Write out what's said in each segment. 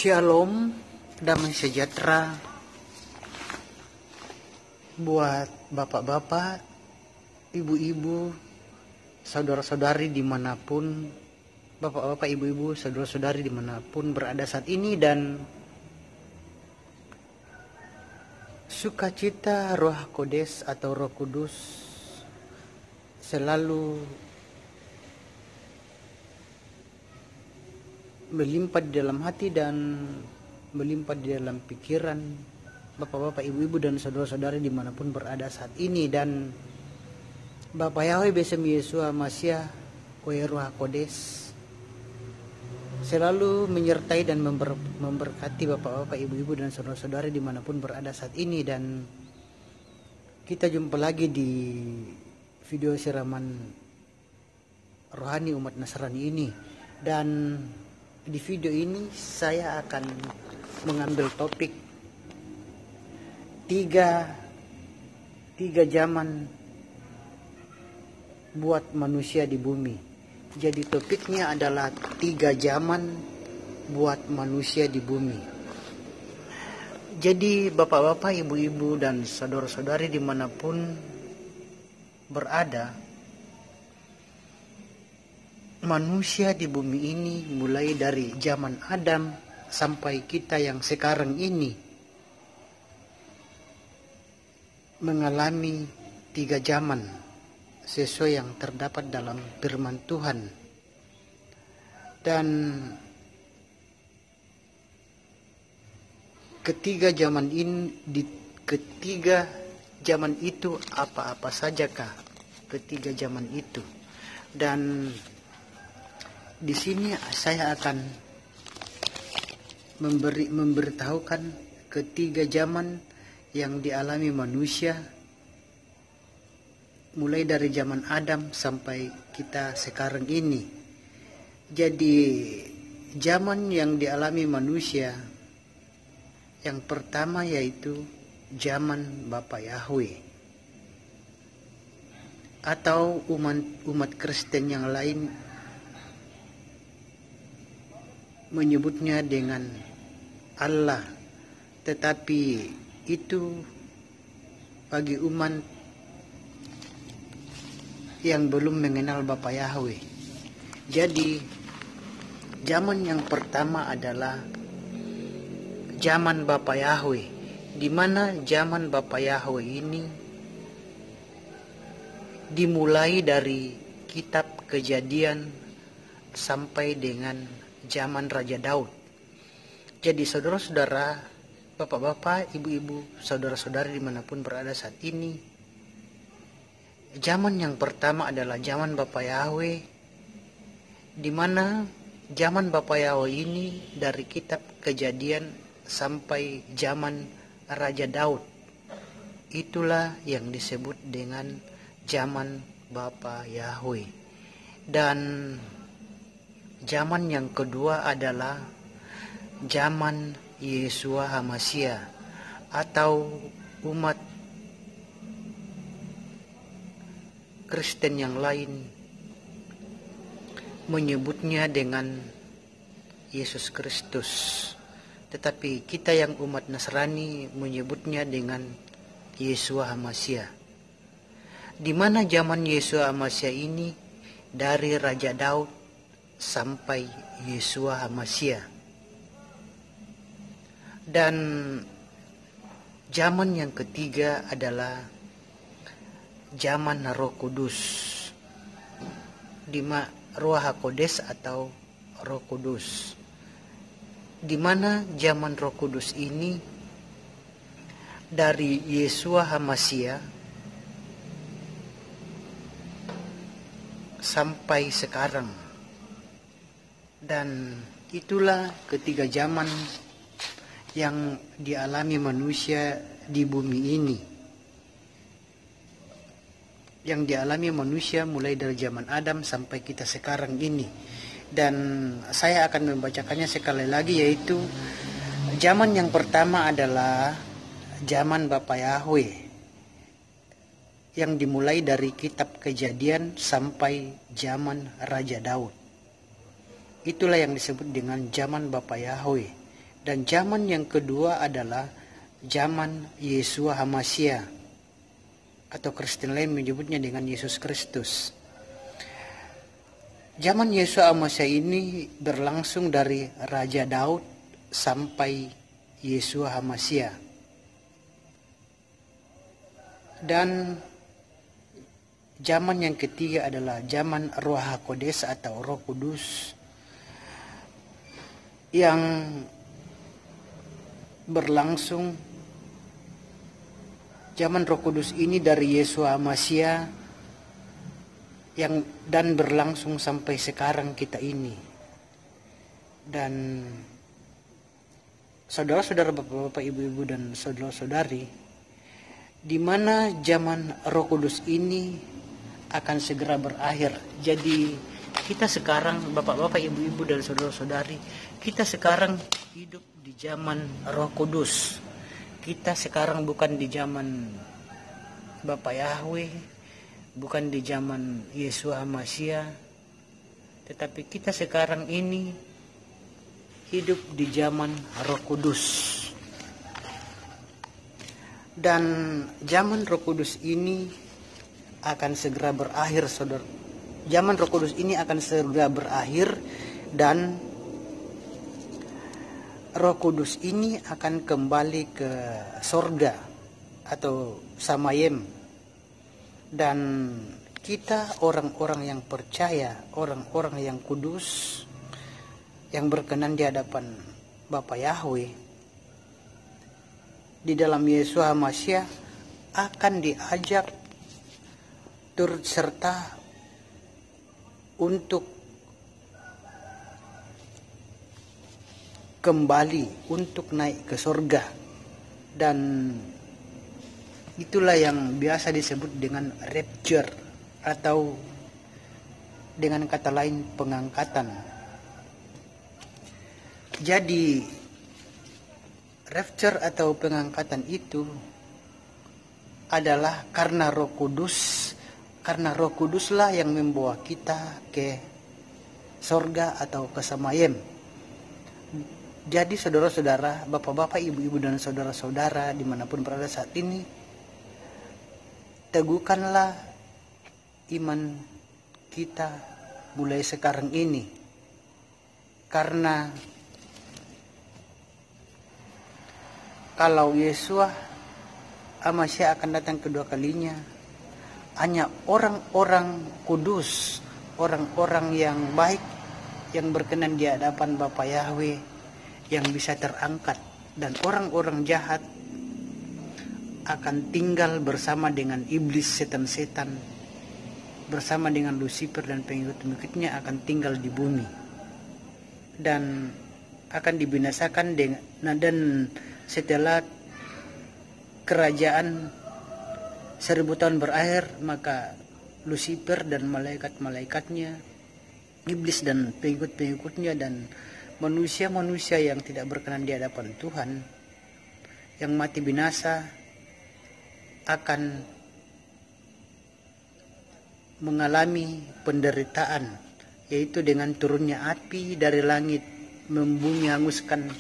Shalom, damai sejahtera buat bapak-bapak, ibu-ibu, saudara-saudari dimanapun, bapak-bapak, ibu-ibu, saudara-saudari dimanapun berada saat ini, dan sukacita Roh Kodes atau Roh Kudus selalu melimpah di dalam hati dan melimpah di dalam pikiran bapak-bapak, ibu-ibu, dan saudara-saudari dimanapun berada saat ini. Dan Bapak Yahweh besem Yesus Masya Koe Roh Kodes selalu menyertai dan memberkati bapak-bapak, ibu-ibu, dan saudara-saudari dimanapun berada saat ini. Dan kita jumpa lagi di video siraman rohani umat Nasrani ini. Dan di video ini saya akan mengambil topik tiga zaman buat manusia di bumi. Jadi topiknya adalah 3 zaman buat manusia di bumi. Jadi bapak-bapak, ibu-ibu, dan saudara-saudari dimanapun berada, manusia di bumi ini mulai dari zaman Adam sampai kita yang sekarang ini mengalami 3 zaman sesuai yang terdapat dalam firman Tuhan. Dan ketiga zaman itu apa-apa sajakah ketiga zaman itu? Dan di sini saya akan memberitahukan ketiga zaman yang dialami manusia mulai dari zaman Adam sampai kita sekarang ini. Jadi zaman yang dialami manusia yang pertama yaitu zaman Bapak Yahweh, atau umat Kristen yang lain menyebutnya dengan Allah, tetapi itu bagi umat yang belum mengenal Bapak Yahweh. Jadi zaman yang pertama adalah zaman Bapak Yahweh, di mana zaman Bapak Yahweh ini dimulai dari kitab Kejadian sampai dengan zaman Raja Daud. Jadi saudara-saudara, bapak-bapak, ibu-ibu, saudara-saudari dimanapun berada saat ini, zaman yang pertama adalah zaman Bapak Yahweh, di mana zaman Bapak Yahweh ini dari kitab Kejadian sampai zaman Raja Daud. Itulah yang disebut dengan zaman Bapak Yahweh. Dan zaman yang kedua adalah zaman Yesus Masya, atau umat Kristen yang lain menyebutnya dengan Yesus Kristus, tetapi kita yang umat Nasrani menyebutnya dengan Yesus Masya. Di mana zaman Yesus Masya ini dari Raja Daud sampai Yesus Masya. Dan zaman yang ketiga adalah zaman Roh Kudus, Roh Kodes atau Roh Kudus, di mana zaman Roh Kudus ini dari Yesus Masya sampai sekarang. Dan itulah ketiga zaman yang dialami manusia di bumi ini, yang dialami manusia mulai dari zaman Adam sampai kita sekarang ini. Dan saya akan membacakannya sekali lagi, yaitu zaman yang pertama adalah zaman Bapak Yahweh, yang dimulai dari kitab Kejadian sampai zaman Raja Daud. Itulah yang disebut dengan zaman Bapak Yahweh. Dan zaman yang kedua adalah zaman Yeshua HaMashiach, atau Kristen lain menyebutnya dengan Yesus Kristus. Zaman Yeshua HaMashiach ini berlangsung dari Raja Daud sampai Yeshua HaMashiach. Dan zaman yang ketiga adalah zaman Roh HaKodes atau Roh Kudus yang berlangsung. Zaman Roh Kudus ini dari Yeshua HaMashiach dan berlangsung sampai sekarang kita ini. Dan saudara-saudara, bapak-bapak, ibu-ibu, dan saudara-saudari, di mana zaman Roh Kudus ini akan segera berakhir. Jadi kita sekarang, bapak-bapak, ibu-ibu, dan saudara-saudari, kita sekarang hidup di zaman Roh Kudus. Kita sekarang bukan di zaman Bapak Yahweh, bukan di zaman Yeshua HaMashiach, tetapi kita sekarang ini hidup di zaman Roh Kudus. Dan zaman Roh Kudus ini akan segera berakhir, saudara. Zaman Roh Kudus ini akan segera berakhir, dan Roh Kudus ini akan kembali ke sorga atau Samayem. Dan kita orang-orang yang percaya, orang-orang yang kudus, yang berkenan di hadapan Bapa Yahweh, di dalam Yeshua HaMashiach akan diajak turut serta untuk kembali, untuk naik ke surga. Dan itulah yang biasa disebut dengan rapture, atau dengan kata lain pengangkatan. Jadi rapture atau pengangkatan itu adalah karena Roh Kudus. Karena Roh Kuduslah yang membawa kita ke sorga atau ke Samayem. Jadi saudara-saudara, bapak-bapak, ibu-ibu, dan saudara-saudara dimanapun berada saat ini, teguhkanlah iman kita mulai sekarang ini. Karena kalau Yeshua HaMashiach akan datang kedua kalinya, hanya orang-orang kudus, orang-orang yang baik, yang berkenan di hadapan Bapa Yahweh, yang bisa terangkat. Dan orang-orang jahat akan tinggal bersama dengan iblis, setan-setan, bersama dengan Lucifer dan pengikut-pengikutnya akan tinggal di bumi dan akan dibinasakan dan setelah kerajaan 1000 tahun berakhir, maka Lucifer dan malaikat-malaikatnya, iblis dan pengikut-pengikutnya, dan manusia-manusia yang tidak berkenan di hadapan Tuhan, yang mati binasa, akan mengalami penderitaan, yaitu dengan turunnya api dari langit membumi hanguskan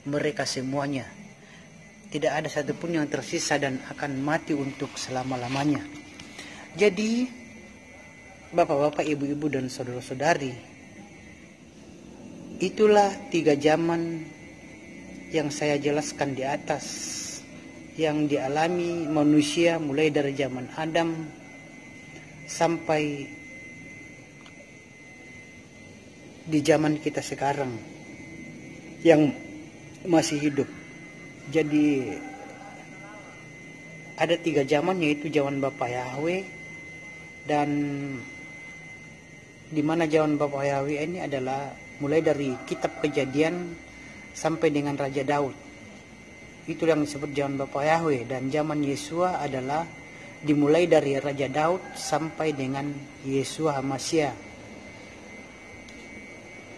mereka semuanya. Tidak ada satupun yang tersisa dan akan mati untuk selama-lamanya. Jadi, bapak-bapak, ibu-ibu, dan saudara-saudari, itulah 3 zaman yang saya jelaskan di atas, yang dialami manusia mulai dari zaman Adam sampai di zaman kita sekarang yang masih hidup. Jadi ada 3 zaman, yaitu zaman Bapa Yahweh, dan di mana zaman Bapa Yahweh ini adalah mulai dari kitab Kejadian sampai dengan Raja Daud. Itu yang disebut zaman Bapa Yahweh. Dan zaman Yeshua adalah dimulai dari Raja Daud sampai dengan Yeshua HaMashiach.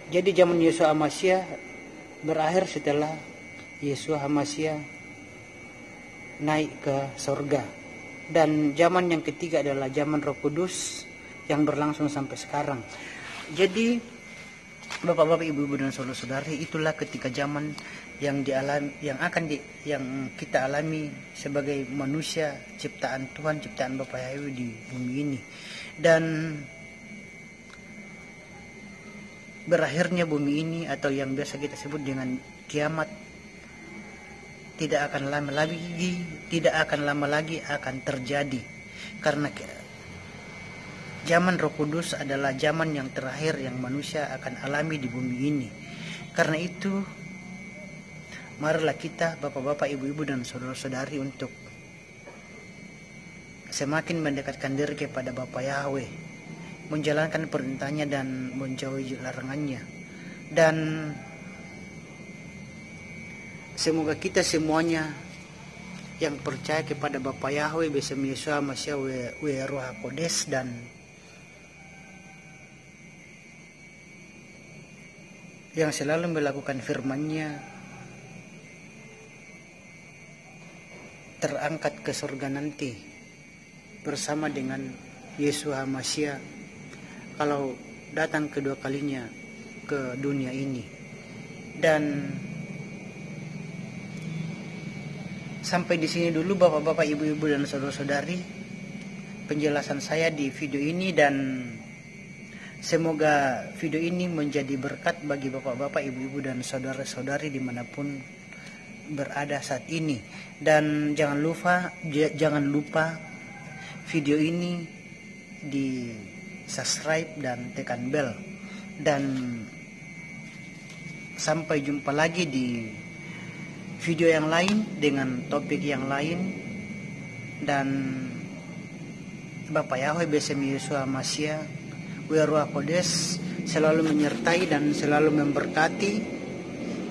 Jadi zaman Yeshua HaMashiach berakhir setelah Yeshua HaMashiach naik ke sorga. Dan zaman yang ketiga adalah zaman Roh Kudus yang berlangsung sampai sekarang. Jadi Bapak-bapak, ibu-ibu dan saudara-saudari, itulah ketika zaman yang yang kita alami sebagai manusia ciptaan Tuhan, ciptaan Bapak Yahweh di bumi ini. Dan berakhirnya bumi ini, atau yang biasa kita sebut dengan kiamat, tidak akan lama lagi akan terjadi, karena zaman Roh Kudus adalah zaman yang terakhir yang manusia akan alami di bumi ini. Karena itu, marilah kita, bapak-bapak, ibu-ibu dan saudara-saudari, untuk semakin mendekatkan diri kepada Bapa Yahweh, menjalankan perintahnya dan menjauhi larangannya. Dan semoga kita semuanya yang percaya kepada Bapa Yahweh, Besem Yesua Masya Ruach Kodes, dan yang selalu melakukan firman-Nya, terangkat ke surga nanti bersama dengan Yesua Masya kalau datang kedua kalinya ke dunia ini. Dan sampai di sini dulu bapak-bapak, ibu-ibu dan saudara-saudari, penjelasan saya di video ini, dan semoga video ini menjadi berkat bagi bapak-bapak, ibu-ibu dan saudara-saudari dimanapun berada saat ini. Dan jangan lupa video ini di subscribe dan tekan bel. Dan sampai jumpa lagi di video yang lain dengan topik yang lain. Dan Bapak Yahweh Besem Yesua Masya Ruach Kodes selalu menyertai dan selalu memberkati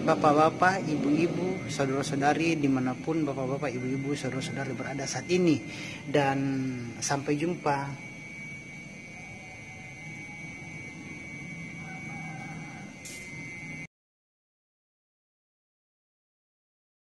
bapak-bapak, ibu-ibu, saudara-saudari dimanapun bapak-bapak, ibu-ibu, saudara-saudari berada saat ini. Dan sampai jumpa.